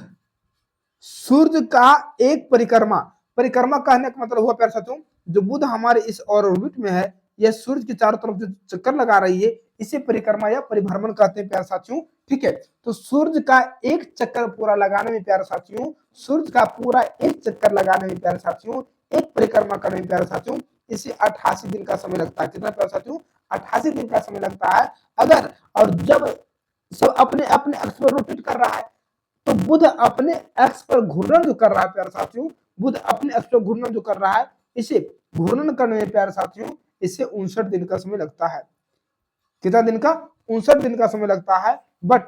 सूर्य का एक परिक्रमा कहने का मतलब हुआ प्यारे साथियों, जो बुध हमारे इस ऑर्बिट में है, यह सूर्य के चारों तरफ जो चक्कर लगा रही है, इसे परिक्रमा या परिभ्रमण कहते हैं प्यारे साथियों, ठीक है। तो सूर्य का एक चक्कर पूरा लगाने में प्यारे साथियों, सूर्य का पूरा एक चक्कर लगाने में प्यारे साथियों, एक परिक्रमा करने में प्यारे साथियों, इसे 88 दिन का समय लगता है। कितना प्यारे साथियों, 88 दिन का समय लगता है। अगर और जब सब अपने अपने अक्ष पर रोटेट कर रहा है, तो बुध अपने अक्ष पर घूर्णन जो कर रहा है प्यारे साथियों, बुध अपने अक्ष पर घूर्णन जो कर रहा है, इसे घूर्णन करने में प्यारे साथियों इसे 59 दिन का समय लगता है। कितना दिन का, 59 दिन का समय लगता है। बट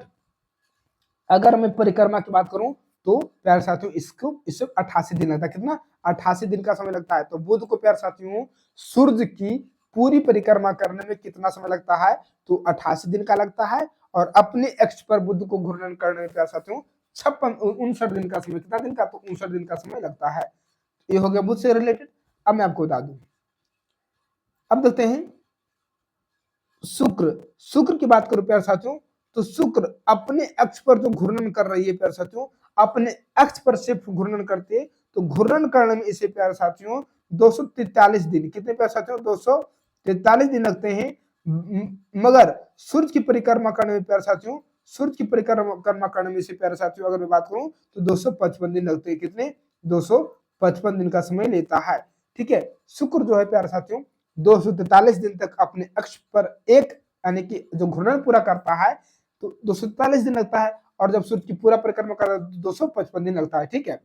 अगर मैं परिक्रमा की बात करूं तो प्यारे साथियों इससे 88 दिन लगता है। कितना, 88 दिन का समय लगता है। तो बुध को प्यारे साथियों सूर्य की पूरी परिक्रमा करने में कितना समय लगता है, तो 88 दिन का लगता है। और अपने अक्ष पर बुध को घूर्णन करने में प्यारे साथियों 59 दिन का समय, कितना दिन का, तो 59 दिन का समय लगता है। ये हो गया बुध से रिलेटेड। अब मैं आपको बता दूं, अब देखते हैं शुक्र। शुक्र की बात करूं प्यारे साथियों, तो शुक्र अपने अक्ष पर जो घूर्णन कर रही है प्यारे साथियों, अपने अक्ष पर सिर्फ घूर्णन करते हैं, तो घूर्णन करने में इसे प्यारे साथियों 243 दिन, कितने प्यारे साथियों 243 दिन लगते हैं। मगर सूर्य की परिक्रमा करने में प्यारे साथियों, सूर्य की परिक्रमा करने में इसे प्यारे साथियों अगर मैं बात करूं तो 255 दिन लगते हैं। कितने? 255 दिन का समय लेता है। ठीक है, शुक्र जो है प्यारे साथियों 243 दिन तक अपने अक्ष पर एक यानी कि जो घूर्णन पूरा करता है तो 243 दिन लगता है, और जब सूर्य की पूरा परिक्रमा करता है तो 255 दिन लगता है। ठीक है,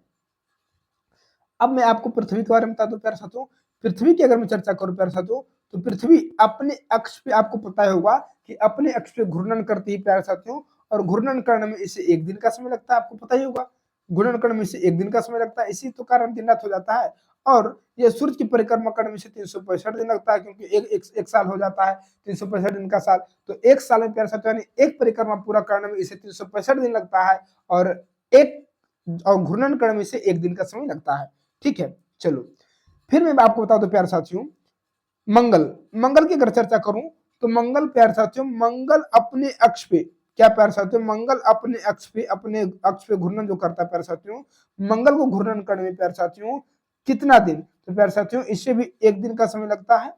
अब मैं आपको पृथ्वी के बारे में बता दूं प्यारे साथियों। पृथ्वी की अगर मैं चर्चा करूं प्यारे साथियों, तो पृथ्वी अपने अक्ष पे, आपको पता ही होगा कि अपने अक्ष पे घूर्णन करती है प्यारे साथियों, और घूर्णन करने में इसे एक दिन का समय लगता है, आपको पता ही होगा। घूर्णन करने में इसे एक दिन का समय लगता है, इसी तो कारण दिन रात हो जाता है। और ये सूर्य की परिक्रमा करने में इसे 365 दिन लगता है, क्योंकि एक साल हो जाता है 365 दिन का साल। तो एक साल में प्यारे साथियों यानी एक परिक्रमा पूरा करने में इसे 365 दिन लगता है, और घूर्णन करने में इसे एक दिन का समय लगता है। ठीक है, चलो फिर मैं आपको बता दूं प्यारे साथियों, मंगल। मंगल की अगर चर्चा करूं तो मंगल प्यारे साथियों, मंगल अपने अक्ष पे, क्या प्यारे साथियों, मंगल अपने अक्ष पे घूर्णन जो करता है प्यारे साथियों, मंगल को घूर्णन करने में प्यारे साथियों कितना दिन? तो प्यारे साथियों इससे भी एक दिन का समय लगता है,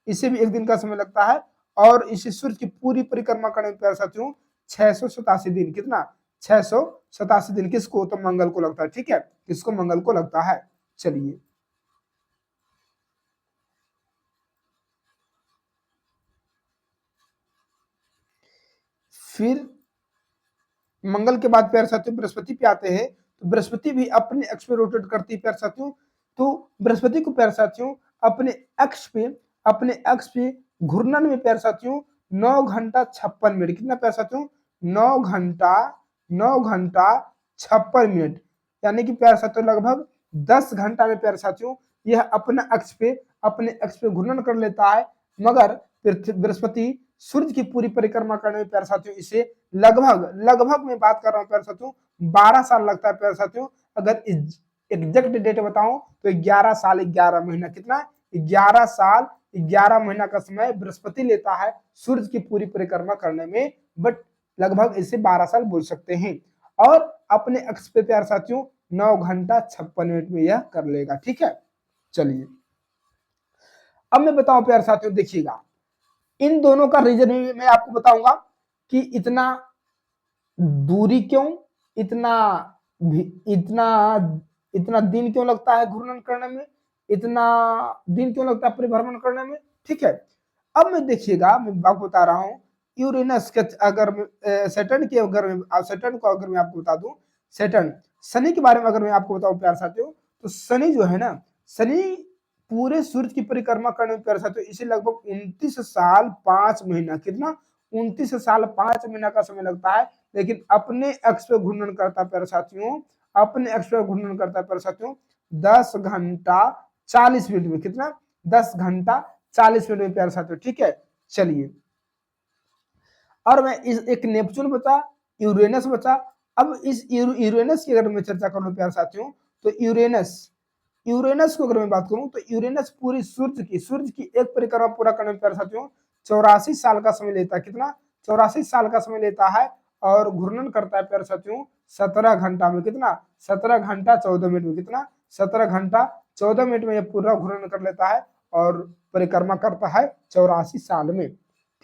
इसे भी एक दिन का समय लगता है। और इसे सूर्य की पूरी परिक्रमा करने में प्यारे साथियों 687 दिन, कितना? 687 दिन किसको? तो मंगल को लगता है। ठीक है, किसको? मंगल को लगता है। चलिए फिर मंगल के बाद प्यारे साथियों बृहस्पति पे आते हैं, तो बृहस्पति भी अपने अक्ष पे रोटेट करती है प्यारे साथियों। तो बृहस्पति को प्यारे साथियों अपने अक्ष पे, घूर्णन में प्यारे साथियों 9 घंटा 56 मिनट, कितना प्यारे साथियों? 9 घंटा 56 मिनट, यानी कि प्यारे साथियों लगभग 10 घंटा में प्यारे साथियों यह अपने अक्ष पे घूर्णन कर लेता है। मगर बृहस्पति सूर्य की पूरी परिक्रमा करने में प्यारे साथियों इसे लगभग मैं बात कर रहा हूं प्यारे साथियों 12 साल लगता है प्यारे साथियों। अगर एग्जैक्ट डेट बताऊं तो 11 साल 11 महीना, कितना? 11 साल 11 महीना का समय बृहस्पति लेता है सूर्य की पूरी परिक्रमा करने में, बट लगभग इसे 12 साल बोल सकते हैं। और अपने अक्ष पे प्यारे साथियों 9 घंटा 56 मिनट में यह कर लेगा। ठीक है, चलिए अब मैं बताऊं प्यारे साथियों, देखिएगा इन दोनों का रीजन मैं आपको बताऊंगा कि इतना दूरी क्यों, इतना इतना इतना दिन क्यों लगता है घूर्णन करने में, इतना दिन क्यों लगता है परिभ्रमण करने में। ठीक है, अब मैं देखिएगा मैं आपको बता रहा हूं यूरेनस के, अगर सैटर्न की सैटर्न को अगर मैं आपको बता दूं, सैटर्न शनि के बारे में अगर मैं आपको बताऊं प्यारे साथियों, तो शनि जो है ना, शनि पूरे सूर्य की परिक्रमा करने में प्यारे साथियों इसे लगभग 29 साल 5 महीना, कितना? 29 साल 5 महीना का समय लगता है। लेकिन अपने अक्ष पे घूर्णन करता है प्यारे साथियों, अपने अक्ष पे घूर्णन करता है प्यारे साथियों 10 घंटा 40 मिनट में, कितना? 10 घंटा 40 मिनट में प्यारे साथियों। ठीक है, चलिए और मैं इस एक नेपच्यून बचा, यूरेनस बचा। अब इस यूरेनस की अगर मैं चर्चा करूं प्यारे साथियों, तो यूरेनस को अगर मैं बात करूं तो यूरेनस पूरी सूर्य की एक परिक्रमा पूरा करने में प्यारे साथियों 84 साल का समय लेता है, कितना? 84 साल का समय लेता है। और घूर्णन करता है प्यारे साथियों 17 घंटा में, कितना? 17 घंटा 14 मिनट में, कितना? 17 घंटा 14 मिनट में यह पूरा घूर्णन कर लेता है और परिक्रमा करता है 84 साल में।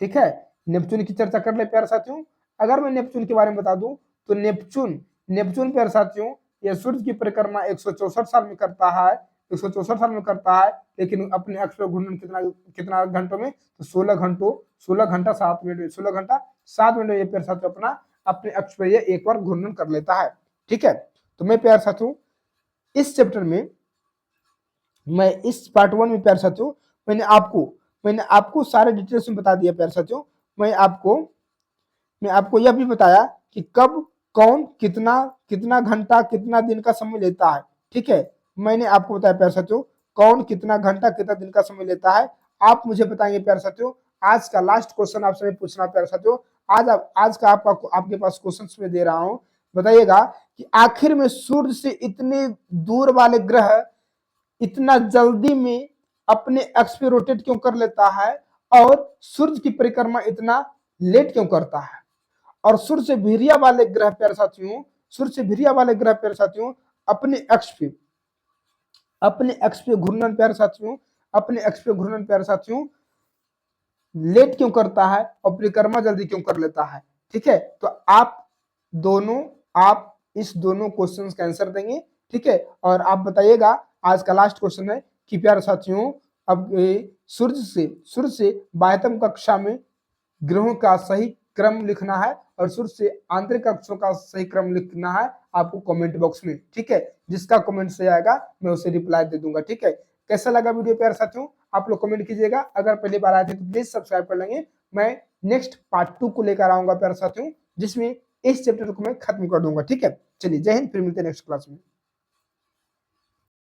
ठीक है, नेपच्यून की चर्चा कर ले प्यारे साथियों। अगर मैं नेपच्यून के बारे में बता दूं तो नेपच्यून प्यारे साथियों यह सूर्य की परिक्रमा 164 साल में करता है, 164 साल में करता है। लेकिन अपने अक्ष पर घूर्णन कितना घंटों में? तो 16 घंटा 7 मिनट, 16 घंटा 7 मिनट ये प्यारे साथियों अपने अक्ष पर ये एक बार घूर्णन कर लेता है। ठीक है, तो मैं प्यारे साथियों इस चैप्टर में, मैं इस पार्ट 1 में प्यारे साथियों मैंने आपको सारे डिटेल्स में बता दिया प्यारे साथियों। मैं आपको यह भी बताया कि कब कौन कितना कितना घंटा कितना दिन का समय लेता है। ठीक है, मैंने आपको बताया प्यारे साथियों कौन कितना घंटा कितना दिन का समय लेता है। आप मुझे बताएंगे प्यारे साथियों, आज का लास्ट क्वेश्चन आपसे मैं पूछना प्यारे साथियों, आज का आपके पास क्वेश्चन में दे रहा हूं, बताइएगा कि आखिर में सूर्य से इतने दूर वाले ग्रह इतना जल्दी में अपने एक्स पे रोटेट क्यों कर लेता है और सूर्य की परिक्रमा इतना लेट क्यों करता है। और सूर्य से भिरिया वाले ग्रह प्यारे साथियों, सूर्य से भिरिया वाले ग्रह प्यारे साथियों अपने एक्स पे घूर्णन प्यारे साथियों, अपने एक्स पे घूर्णन प्यारे साथियों लेट क्यों करता है और परिक्रमा जल्दी क्यों कर लेता है। ठीक है, तो आप इस दोनों क्वेश्चंस का आंसर देंगे। ठीक है, और आप बताइएगा, आज का लास्ट क्वेश्चन है कि प्यारे साथियों अब सूर्य से बाह्यतम कक्षा में ग्रहों का सही क्रम लिखना है और सूर्य से आंतरिक कक्षों का सही क्रम लिखना है आपको कमेंट बॉक्स में। ठीक है, जिसका कमेंट सही आएगा मैं उसे रिप्लाई दे दूंगा। ठीक है, कैसा लगा वीडियो प्यारे साथियों आप लोग कमेंट कीजिएगा। अगर पहली बार आए थे तो प्लीज सब्सक्राइब कर लेंगे। मैं नेक्स्ट पार्ट 2 को लेकर आऊंगा प्यारे साथियों, जिसमें इस चैप्टर को मैं खत्म कर दूंगा। ठीक है, चलिए जय हिंद, फिर मिलते हैं नेक्स्ट क्लास में।